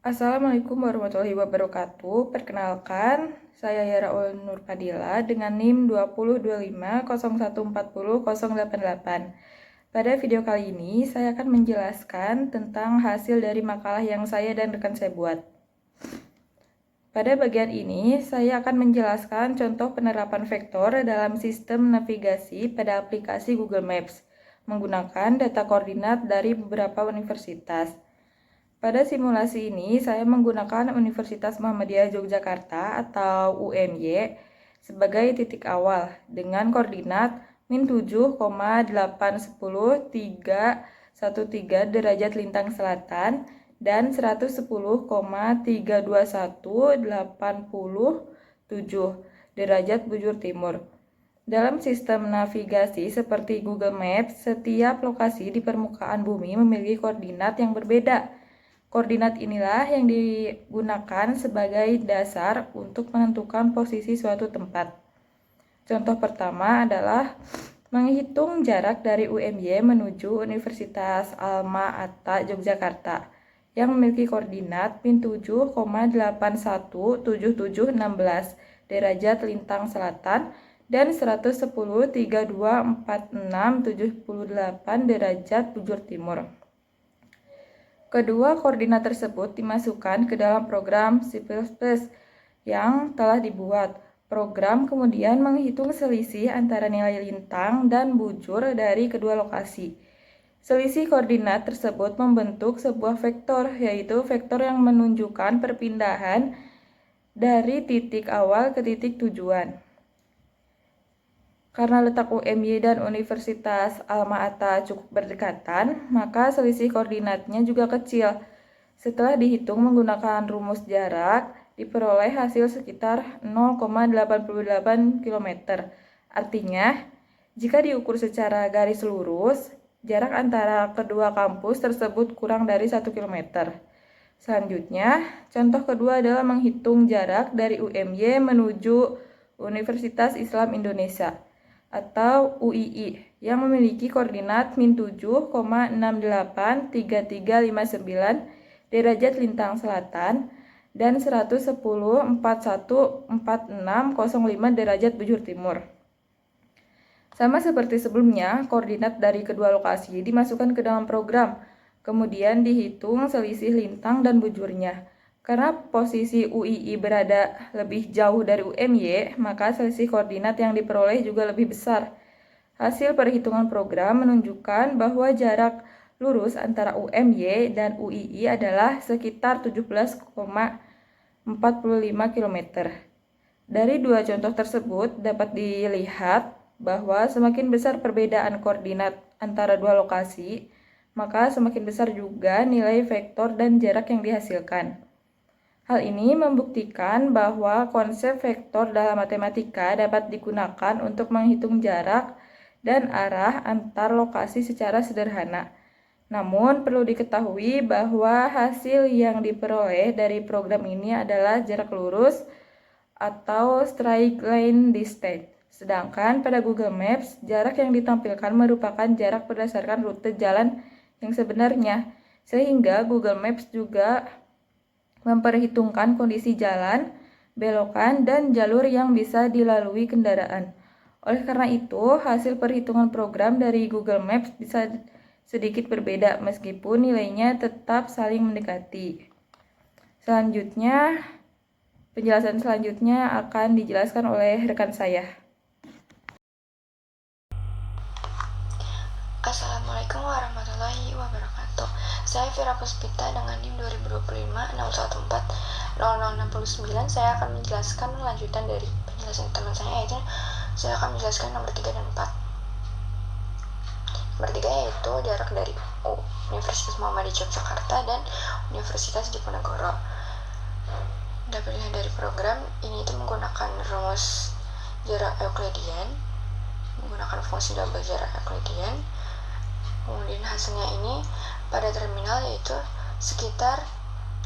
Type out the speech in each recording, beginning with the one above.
Assalamualaikum warahmatullahi wabarakatuh. Perkenalkan, saya Yaraul Nur Fadila dengan NIM 202501400088. Pada video kali ini, saya akan menjelaskan tentang hasil dari makalah yang saya dan rekan saya buat. Pada bagian ini, saya akan menjelaskan contoh penerapan vektor dalam sistem navigasi pada aplikasi Google Maps menggunakan data koordinat dari beberapa universitas. Pada simulasi ini, saya menggunakan Universitas Muhammadiyah Yogyakarta atau UMY sebagai titik awal dengan koordinat min 7,810,313 derajat lintang selatan dan 110,321,87 derajat bujur timur. Dalam sistem navigasi seperti Google Maps, setiap lokasi di permukaan bumi memiliki koordinat yang berbeda. Koordinat inilah yang digunakan sebagai dasar untuk menentukan posisi suatu tempat. Contoh pertama adalah menghitung jarak dari UMY menuju Universitas Alma-Ata Yogyakarta yang memiliki koordinat min 7,817716 derajat lintang selatan dan 110,324678 derajat bujur timur. Kedua koordinat tersebut dimasukkan ke dalam program C++ yang telah dibuat. Program kemudian menghitung selisih antara nilai lintang dan bujur dari kedua lokasi. Selisih koordinat tersebut membentuk sebuah vektor, yaitu vektor yang menunjukkan perpindahan dari titik awal ke titik tujuan. Karena letak UMY dan Universitas Alma-Ata cukup berdekatan, maka selisih koordinatnya juga kecil. Setelah dihitung menggunakan rumus jarak, diperoleh hasil sekitar 0,88 km. Artinya, jika diukur secara garis lurus, jarak antara kedua kampus tersebut kurang dari 1 km. Selanjutnya, contoh kedua adalah menghitung jarak dari UMY menuju Universitas Islam Indonesia atau UII yang memiliki koordinat min 7,683359 derajat lintang selatan dan 110,414605 derajat bujur timur. Sama seperti sebelumnya, koordinat dari kedua lokasi dimasukkan ke dalam program, kemudian dihitung selisih lintang dan bujurnya. Karena posisi UII berada lebih jauh dari UMY, maka selisih koordinat yang diperoleh juga lebih besar. Hasil perhitungan program menunjukkan bahwa jarak lurus antara UMY dan UII adalah sekitar 17,45 km. Dari dua contoh tersebut dapat dilihat bahwa semakin besar perbedaan koordinat antara dua lokasi, maka semakin besar juga nilai vektor dan jarak yang dihasilkan. Hal ini membuktikan bahwa konsep vektor dalam matematika dapat digunakan untuk menghitung jarak dan arah antar lokasi secara sederhana. Namun, perlu diketahui bahwa hasil yang diperoleh dari program ini adalah jarak lurus atau straight line distance. Sedangkan pada Google Maps, jarak yang ditampilkan merupakan jarak berdasarkan rute jalan yang sebenarnya, sehingga Google Maps juga memperhitungkan kondisi jalan, belokan, dan jalur yang bisa dilalui kendaraan. Oleh karena itu, hasil perhitungan program dari Google Maps bisa sedikit berbeda meskipun nilainya tetap saling mendekati. Penjelasan selanjutnya akan dijelaskan oleh rekan saya. Assalamualaikum warahmatullahi wabarakatuh. Saya Vira Puspita dengan NIM 202561400069. Saya akan menjelaskan lanjutan dari penjelasan teman saya, yaitu saya akan menjelaskan nomor 3 dan 4. Nomor 3 yaitu jarak dari Universitas Muhammadiyah Yogyakarta dan Universitas Diponegoro. Dapat dilihat dari program ini itu menggunakan rumus jarak Euclidean, menggunakan fungsi double jarak Euclidean. Kemudian hasilnya ini pada terminal yaitu sekitar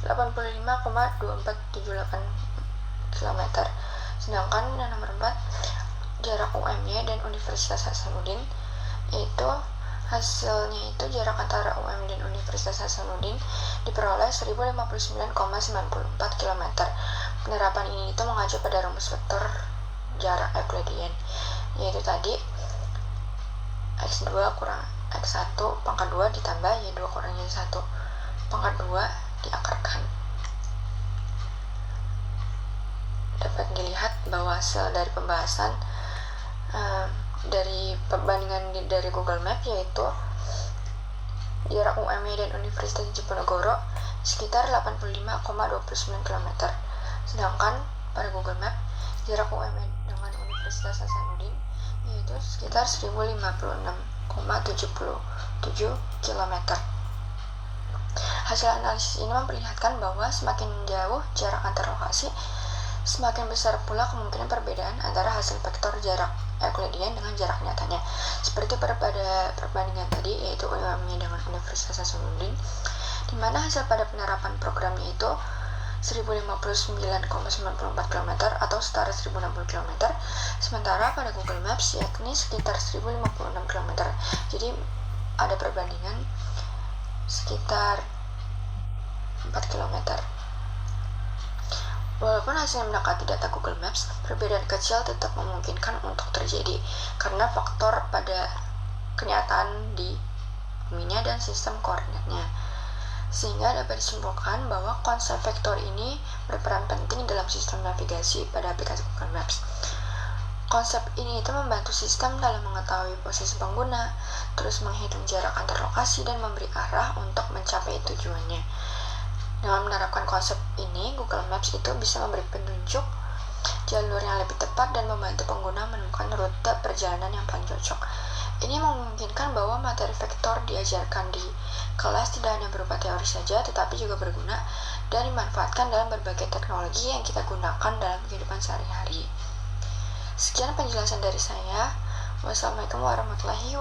85,2478 km. Sedangkan yang nomor 4 jarak UMY dan Universitas Hasanuddin yaitu Hasilnya itu jarak antara UM dan Universitas Hasanuddin diperoleh 1059,94 km. Penerapan ini itu mengacu pada rumus vektor jarak Euclidean, yaitu tadi X2 kurang X1 pangkat 2 ditambah Y2 kurang Y1 pangkat 2 diakarkan. Dapat dilihat bahwa hasil dari pembahasan dari perbandingan dari Google Map, yaitu jarak UMY dan Universitas Diponegoro sekitar 85,29 km. Sedangkan pada Google Map jarak UMY dengan Universitas Hasanuddin yaitu sekitar 1056,77 km. Hasil analisis ini memperlihatkan bahwa semakin jauh jarak antar lokasi, semakin besar pula kemungkinan perbedaan antara hasil vektor jarak Euclidean dengan jarak nyatanya. Seperti pada perbandingan tadi, yaitu UMY dengan Universitas Hasanuddin, di mana hasil pada penerapan programnya itu 1059,94 km atau setara 1060 km, sementara pada Google Maps yakni sekitar 1056 km. Jadi ada perbandingan sekitar 4 km. Walaupun hasilnya mendekati data Google Maps, perbedaan kecil tetap memungkinkan untuk terjadi karena faktor pada kenyataan di buminya dan sistem koordinatnya. Sehingga dapat disimpulkan bahwa konsep vektor ini berperan penting dalam sistem navigasi pada aplikasi Google Maps. Konsep ini itu membantu sistem dalam mengetahui posisi pengguna, terus menghitung jarak antar lokasi dan memberi arah untuk mencapai tujuannya. Dengan menerapkan konsep ini, Google Maps itu bisa memberi petunjuk jalur yang lebih tepat dan membantu pengguna menemukan rute perjalanan yang paling cocok. Ini memungkinkan bahwa materi vektor diajarkan di kelas tidak hanya berupa teori saja, tetapi juga berguna dan dimanfaatkan dalam berbagai teknologi yang kita gunakan dalam kehidupan sehari-hari. Sekian penjelasan dari saya. Wassalamualaikum warahmatullahi